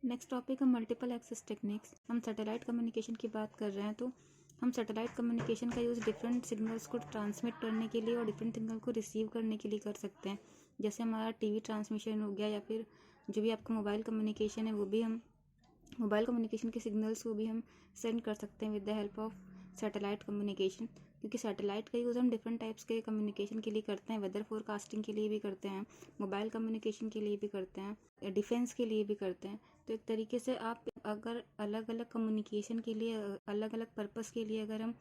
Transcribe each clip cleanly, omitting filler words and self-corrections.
Next topic है multiple access techniques. हम satellite communication की बात कर रहे हैं, तो हम सैटेलाइट कम्युनिकेशन का यूज़ डिफरेंट सिग्नल्स को ट्रांसमिट करने के लिए और डिफरेंट सिग्नल को रिसीव करने के लिए कर सकते हैं। जैसे हमारा टीवी ट्रांसमिशन हो गया, या फिर जो भी आपका मोबाइल कम्युनिकेशन है, वो भी हम मोबाइल कम्युनिकेशन के सिग्नल्स को भी हम सेंड कर सकते हैं with the help of satellite communication. क्योंकि सैटेलाइट का यूज़ हम डिफरेंट टाइप्स के कम्युनिकेशन के लिए करते हैं, वेदर फोरकास्टिंग के लिए भी करते हैं, मोबाइल कम्युनिकेशन के लिए भी करते हैं, डिफेंस के लिए भी करते हैं। तो एक तरीके से आप अगर अलग अलग कम्युनिकेशन के लिए, अलग अलग पर्पस के लिए अगर हम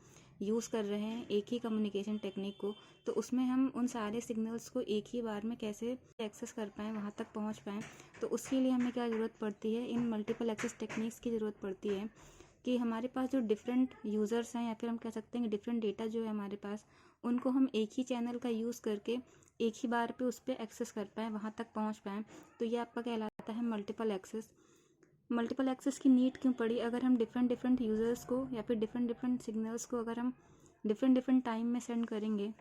यूज़ कर रहे हैं एक ही कम्युनिकेशन टेक्निक को, तो उसमें हम उन सारे सिग्नल्स को एक ही बार में कैसे एक्सेस कर पाएँ, वहाँ तक पहुँच पाएँ। तो उसके लिए हमें क्या ज़रूरत पड़ती है, इन मल्टीपल एक्सेस टेक्निक्स की ज़रूरत पड़ती है कि हमारे पास जो डिफरेंट यूज़र्स हैं, या फिर हम कह सकते हैं कि डिफरेंट डेटा जो है हमारे पास, उनको हम एक ही चैनल का यूज़ करके एक ही बार पे उस पर एक्सेस कर पाएँ, वहाँ तक पहुँच पाएँ। तो ये आपका कहलाता है मल्टीपल एक्सेस। मल्टीपल एक्सेस की नीड क्यों पड़ी? अगर हम डिफरेंट यूज़र्स को या फिर डिफरेंट सिग्नल्स को अगर हम डिफरेंट टाइम में सेंड करेंगे,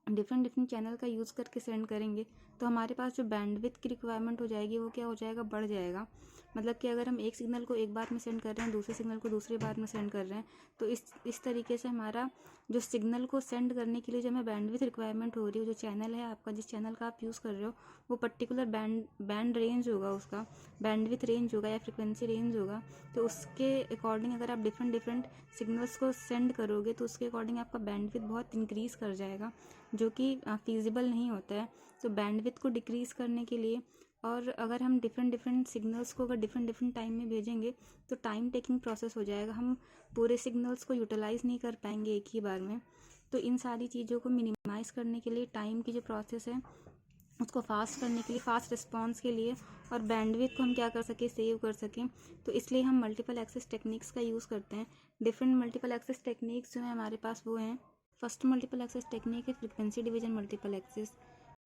डिफरेंट चैनल का यूज़ करके सेंड करेंगे, तो हमारे पास जो बैंडविड्थ की रिक्वायरमेंट हो जाएगी वो क्या हो जाएगा, बढ़ जाएगा। मतलब कि अगर हम एक सिग्नल को एक बार में सेंड कर रहे हैं, दूसरे सिग्नल को दूसरी बार में सेंड कर रहे हैं, तो इस तरीके से हमारा जो सिग्नल को सेंड करने के लिए जो हमें बैंडविड्थ रिक्वायरमेंट हो रही है, जो चैनल है आपका, जिस चैनल का आप यूज़ कर रहे हो, वो पर्टिकुलर बैंड रेंज होगा, उसका बैंडविड्थ रेंज होगा या फ्रिक्वेंसी रेंज होगा। तो उसके अकॉर्डिंग अगर आप डिफरेंट सिग्नल्स को सेंड करोगे, तो उसके अकॉर्डिंग आपका बैंडविड्थ बहुत इंक्रीज़ कर जाएगा, जो कि फीजिबल नहीं होता है। तो बैंडविड्थ को डिक्रीज़ करने के लिए, और अगर हम डिफरेंट सिग्नल्स को अगर डिफरेंट टाइम में भेजेंगे, तो टाइम टेकिंग प्रोसेस हो जाएगा, हम पूरे सिग्नल्स को यूटिलाइज़ नहीं कर पाएंगे एक ही बार में। तो इन सारी चीज़ों को मिनिमाइज़ करने के लिए, टाइम की जो प्रोसेस है उसको फास्ट करने के लिए, फास्ट रिस्पॉन्स के लिए, और बैंडविड्थ को हम क्या कर सकें, सेव कर सकें, तो इसलिए हम मल्टीपल एक्सेस टेक्निक्स का यूज़ करते हैं। डिफरेंट मल्टीपल एक्सेस टेक्निक्स जो है हमारे पास वो हैं। फर्स्ट मल्टीपल एक्सेस टेक्निक है frequency division multiple access,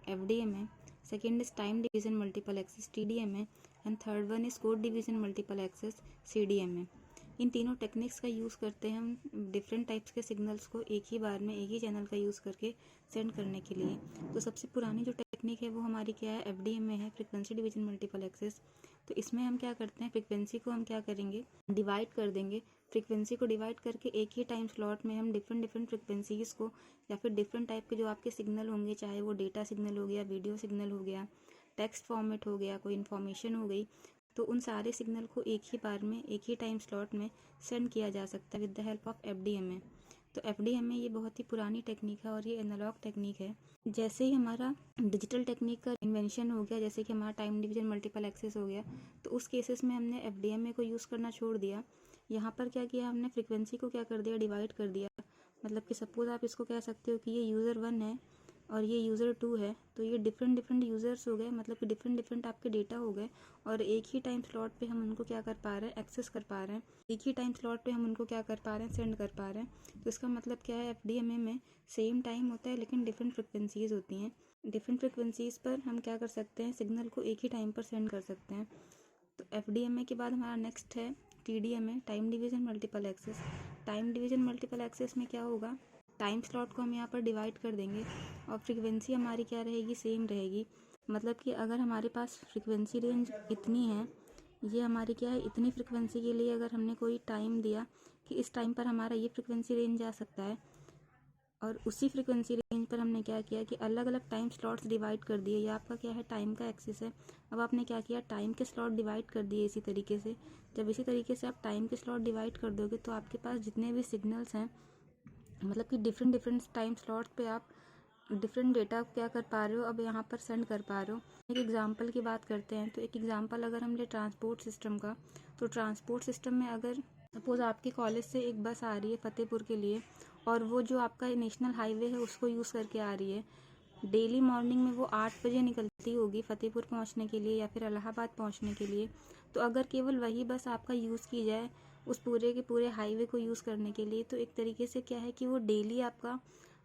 FDM है। Second is time division multiple access, TDM है। And third one is code division multiple access, CDM है। इन तीनों टेक्निक्स का यूज़ करते हैं हम डिफरेंट टाइप्स के सिग्नल्स को एक ही बार में एक ही चैनल का यूज़ करके सेंड करने के लिए। तो सबसे पुरानी जो टेक्निक है वो हमारी क्या है, FDM में है, फ्रीक्वेंसी डिवीजन मल्टीपल एक्सेस। तो इसमें हम क्या करते हैं, फ्रीक्वेंसी को हम क्या करेंगे, डिवाइड कर देंगे। फ्रीक्वेंसी को डिवाइड करके एक ही टाइम स्लॉट में हम डिफरेंट फ्रीक्वेंसीज़ को, या फिर डिफरेंट टाइप के जो आपके सिग्नल होंगे, चाहे वो डेटा सिग्नल हो गया, वीडियो सिग्नल हो गया, टेक्स्ट फॉर्मेट हो गया, कोई इन्फॉर्मेशन हो गई, तो उन सारे सिग्नल को एक ही बार में एक ही टाइम स्लॉट में सेंड किया जा सकता है with the help of FDM में। तो FDM में ये बहुत ही पुरानी टेक्निक है और ये एनालॉग टेक्निक है। जैसे ही हमारा डिजिटल टेक्निक का इन्वेंशन हो गया, जैसे कि हमारा टाइम डिवीजन मल्टीपल एक्सेस हो गया, तो उस केसेस में हमने FDM को यूज़ करना छोड़ दिया। यहाँ पर क्या किया हमने, फ्रीक्वेंसी को क्या कर दिया, डिवाइड कर दिया। मतलब कि सपोज आप इसको कह सकते हो कि ये यूज़र 1 है और ये यूज़र 2 है, तो ये डिफरेंट यूज़र्स हो गए, मतलब कि डिफरेंट आपके डेटा हो गए, और एक ही टाइम स्लॉट पे हम उनको क्या कर पा रहे हैं, एक्सेस कर पा रहे हैं। एक ही टाइम स्लॉट पे हम उनको क्या कर पा रहे हैं, सेंड कर पा रहे हैं। तो इसका मतलब क्या है, FDM में सेम टाइम होता है लेकिन डिफरेंट फ्रिक्वेंसीज़ होती हैं। डिफरेंट फ्रिक्वेंसीज़ पर हम क्या कर सकते हैं, सिग्नल को एक ही टाइम पर सेंड कर सकते हैं। तो FDM के बाद हमारा नेक्स्ट है TDM है, time division multiple access. Time division multiple access में क्या होगा, टाइम स्लॉट को हम यहाँ पर डिवाइड कर देंगे और फ्रीक्वेंसी हमारी क्या रहेगी, सेम रहेगी। मतलब कि अगर हमारे पास फ्रीक्वेंसी रेंज इतनी है, ये हमारी क्या है, इतनी फ्रीक्वेंसी के लिए अगर हमने कोई टाइम दिया कि इस टाइम पर हमारा ये फ्रीक्वेंसी रेंज आ सकता है, और उसी फ्रीक्वेंसी रेंज पर हमने क्या किया कि अलग अलग टाइम स्लॉट्स डिवाइड कर दिए। ये आपका क्या है, टाइम का एक्सेस है। अब आपने क्या किया, टाइम के स्लॉट डिवाइड कर दिए इसी तरीके से। जब इसी तरीके से आप टाइम के स्लॉट डिवाइड कर दोगे, तो आपके पास जितने भी सिग्नल्स हैं, मतलब कि डिफरेंट टाइम स्लॉट पे आप डिफरेंट डेटा क्या कर पा रहे हो, अब यहाँ पर सेंड कर पा रहे हो। एक एग्जांपल की बात करते हैं, तो एक एग्जांपल अगर हम ले ट्रांसपोर्ट सिस्टम का, तो ट्रांसपोर्ट सिस्टम में अगर सपोज़ आपके कॉलेज से एक बस आ रही है फतेहपुर के लिए, और वो जो आपका नेशनल हाईवे है उसको यूज़ करके आ रही है, डेली मॉर्निंग में वो 8 बजे निकलती होगी फतेहपुर पहुंचने के लिए या फिर इलाहाबाद पहुंचने के लिए। तो अगर केवल वही बस आपका यूज़ की जाए उस पूरे के पूरे हाईवे को यूज़ करने के लिए, तो एक तरीके से क्या है कि वो डेली आपका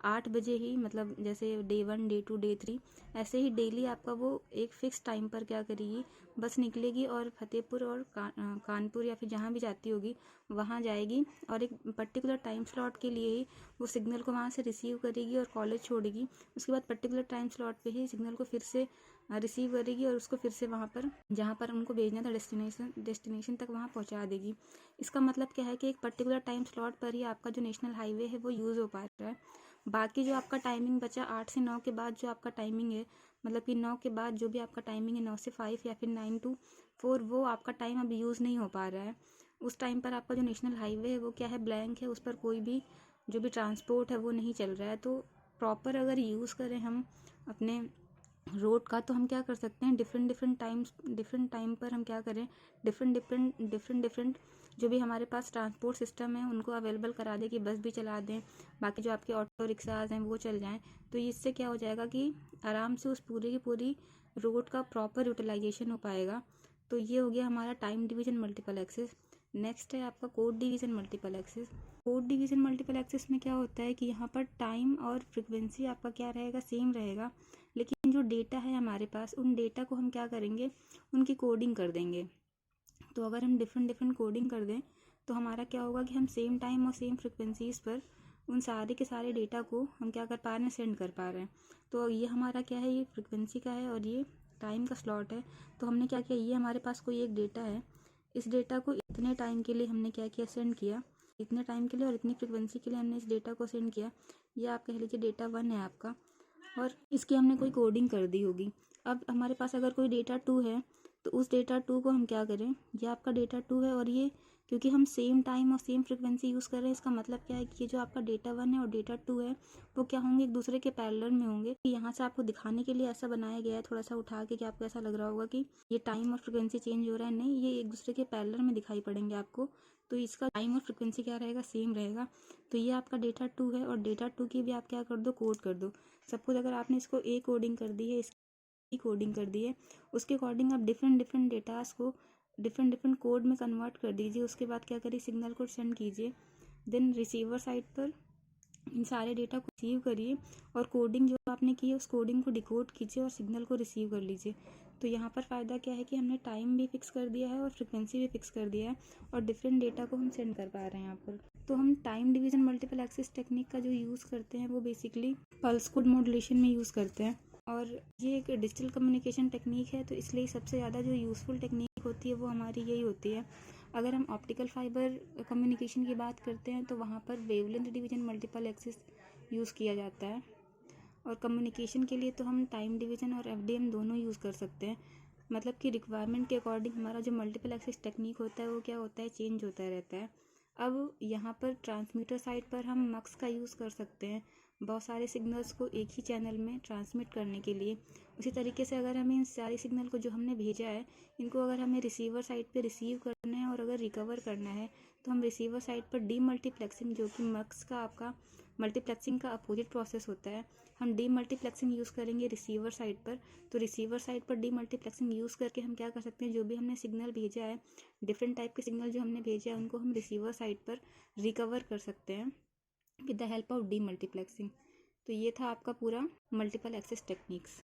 8 बजे ही, मतलब जैसे डे 1 डे 2 डे 3, ऐसे ही डेली आपका वो एक फ़िक्स टाइम पर क्या करेगी, बस निकलेगी और फतेहपुर और कानपुर या फिर जहाँ भी जाती होगी वहाँ जाएगी, और एक पर्टिकुलर टाइम स्लॉट के लिए ही वो सिग्नल को वहाँ से रिसीव करेगी और कॉलेज छोड़ेगी। उसके बाद पर्टिकुलर टाइम स्लॉट पे ही सिग्नल को फिर से रिसीव करेगी और उसको फिर से वहाँ पर जहाँ पर उनको भेजना था डेस्टिनेशन तक वहाँ पहुँचा देगी। इसका मतलब क्या है कि एक पर्टिकुलर टाइम स्लॉट पर ही आपका जो नेशनल हाईवे है वो यूज़ हो पा रहा है। बाकी जो आपका टाइमिंग बचा 8 से 9 के बाद जो आपका टाइमिंग है, मतलब कि 9 के बाद जो भी आपका टाइमिंग है 9 से 5 या फिर 9 to 4, वो आपका टाइम अभी यूज़ नहीं हो पा रहा है। उस टाइम पर आपका जो नेशनल हाईवे है वो क्या है, ब्लैंक है, उस पर कोई भी जो भी ट्रांसपोर्ट है वो नहीं चल रहा है। तो प्रॉपर अगर यूज़ करें हम अपने रोड का, तो हम क्या कर सकते हैं, डिफरेंट टाइम पर हम क्या करें, डिफरेंट जो भी हमारे पास ट्रांसपोर्ट सिस्टम है उनको अवेलेबल करा दें कि बस भी चला दें, बाकी जो आपके ऑटो रिक्शाज हैं वो चल जाएं। तो इससे क्या हो जाएगा कि आराम से उस पूरी की पूरी रोड का प्रॉपर यूटिलाइजेशन हो पाएगा। तो ये हो गया हमारा time division multiple access. Next है आपका code division multiple access. Code division multiple access में क्या होता है कि यहाँ पर टाइम और फ्रिक्वेंसी आपका क्या रहेगा, सेम रहेगा, लेकिन जो डेटा है हमारे पास, उन डेटा को हम क्या करेंगे, उनकी कोडिंग कर देंगे। तो अगर हम डिफरेंट कोडिंग कर दें तो हमारा क्या होगा कि हम सेम टाइम और सेम फ्रिक्वेंसीज पर उन सारे के सारे डेटा को हम क्या कर पा रहे हैं, सेंड कर पा रहे हैं। तो ये हमारा क्या है, ये फ्रिक्वेंसी का है और ये टाइम का स्लॉट है। तो हमने क्या किया, ये हमारे पास कोई एक डेटा है, इस डेटा को इतने टाइम के लिए हमने क्या किया, सेंड किया, इतने टाइम के लिए और इतनी फ्रिक्वेंसी के लिए हमने इस डेटा को सेंड किया। ये आप कह लीजिए डेटा 1 है आपका, और इसकी हमने कोई कोडिंग कर दी होगी। अब हमारे पास अगर कोई डेटा 2 है तो उस डेटा 2 को हम क्या करें, ये आपका डेटा 2 है और ये क्योंकि हम सेम टाइम और सेम फ्रिक्वेंसी यूज़ कर रहे हैं, इसका मतलब क्या है कि ये जो आपका डेटा 1 है और डेटा 2 है वो क्या होंगे, एक दूसरे के पैरेलल में होंगे। यहाँ से आपको दिखाने के लिए ऐसा बनाया गया है थोड़ा सा उठा के कि आपको ऐसा लग रहा होगा कि ये टाइम और फ्रिक्वेंसी चेंज हो रहा है, नहीं, ये एक दूसरे के पैरेलल में दिखाई पड़ेंगे आपको। तो इसका टाइम और फ्रिक्वेंसी क्या रहेगा, सेम रहेगा। तो ये आपका डेटा 2 है और डेटा 2 की भी आप क्या कर दो, कोड कर दो। सपोज अगर आपने इसको ए कोडिंग कर दी है, इसकी कोडिंग कर दी है, उसके अकॉर्डिंग आप डिफरेंट डेटास को डिफरेंट कोड में कन्वर्ट कर दीजिए। उसके बाद क्या करिए, सिग्नल को सेंड कीजिए, देन रिसीवर साइड पर इन सारे डेटा को रिसीव करिए और कोडिंग जो आपने की है उस कोडिंग को डिकोड कीजिए और सिग्नल को रिसीव कर लीजिए। तो यहाँ पर फ़ायदा क्या है कि हमने टाइम भी फिक्स कर दिया है और फ्रिक्वेंसी भी फिक्स कर दिया है और डिफरेंट डेटा को हम सेंड कर पा रहे हैं यहाँ पर। तो हम time division multiple access technique का जो यूज़ करते हैं वो बेसिकली पल्स कोड मॉड्यूलेशन में यूज़ करते हैं, और ये एक डिजिटल कम्युनिकेशन टेक्निक है। तो इसलिए सबसे ज़्यादा जो यूज़फुल टेक्निक होती है वो हमारी यही होती है। अगर हम ऑप्टिकल फाइबर कम्युनिकेशन की बात करते हैं तो वहाँ पर wavelength division multiple access use किया जाता है, और कम्युनिकेशन के लिए तो हम टाइम डिवीजन और एफडीएम दोनों यूज़ कर सकते हैं। मतलब कि रिक्वायरमेंट के अकॉर्डिंग हमारा जो मल्टीपल एक्सेस टेक्निक होता है वो क्या होता है, चेंज होता रहता है। अब यहाँ पर ट्रांसमीटर साइड पर हम मक्स का यूज़ कर सकते हैं बहुत सारे सिग्नल्स को एक ही चैनल में ट्रांसमिट करने के लिए। उसी तरीके से अगर हमें इन सारे सिग्नल को जो हमने भेजा है इनको अगर हमें रिसीवर साइड पे रिसीव करना है और अगर रिकवर करना है तो हम रिसीवर साइड पर डीमल्टीप्लेक्सिंग, जो कि मक्स का आपका मल्टीप्लेक्सिंग का अपोजिट प्रोसेस होता है, हम डीमल्टीप्लेक्सिंग यूज़ करेंगे रिसीवर साइड पर। तो रिसीवर साइड पर डीमल्टीप्लेक्सिंग यूज़ करके हम क्या कर सकते हैं, जो भी हमने सिग्नल भेजा है, डिफरेंट टाइप के सिग्नल जो हमने भेजा है उनको हम रिसीवर साइड पर रिकवर कर सकते हैं with the help of demultiplexing. तो ये था आपका पूरा मल्टीपल एक्सेस टेक्निक्स।